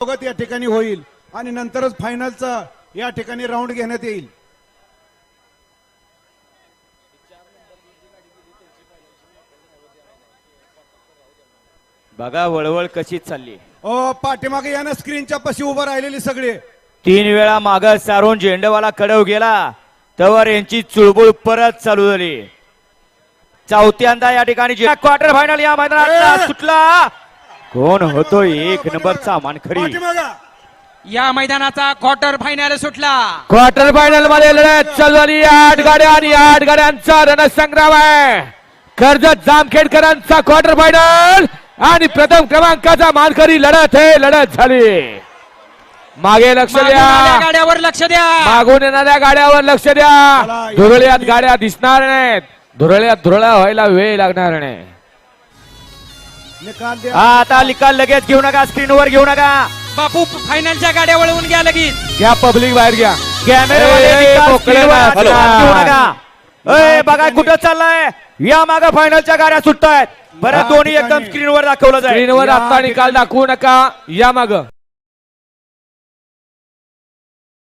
स्वागत या ठिकाणी होईल आणि नंतरच फायनलचा या ठिकाणी राऊंड घेण्यात येईल. बघा वळवळ कशी चालली. पाठीमागे यानं स्क्रीनच्या पाशी उभं राहिलेली सगळे 3 वेळा माग सारून झेंडवाला कडव गेला तवर यांची चुळबुळ परत चालू झाली. चौथ्यांदा या ठिकाणी क्वार्टर फायनल या मैदानात सुटला. कोण होतो 1 नंबरचा मानकरी. या मैदानाचा क्वार्टर फायनल सुटला. क्वार्टर फायनल मध्ये लढत चालू झाली. 8 गाड्या आणि 8 गाड्यांचा रणसंग्राम आहे. कर्जत जामखेडकरांचा क्वार्टर फायनल आणि प्रथम क्रमांकाचा मानकरी लढत हे लढत झाली. मागे लक्ष द्या, गाड्यावर लक्ष द्या, मागून येणाऱ्या गाड्यावर लक्ष द्या. धुरळ्यात गाड्या दिसणार नाहीत. धुरळ्यात धुरळा व्हायला वेळ लागणार नाही. आता निकाल लगेच घेऊ नका, स्क्रीनवर घेऊ नका. बापू फायनलच्या गाड्या वळवून घ्या लगेच. घ्या पब्लिक बाहेर घ्या. बघा कुठं चाललाय. या मागा फायनलच्या गाड्या सुटतायत. बरं दोन्ही एकदम स्क्रीनवर दाखवलं जाईल. स्क्रीनवर आता निकाल दाखवू नका. या माग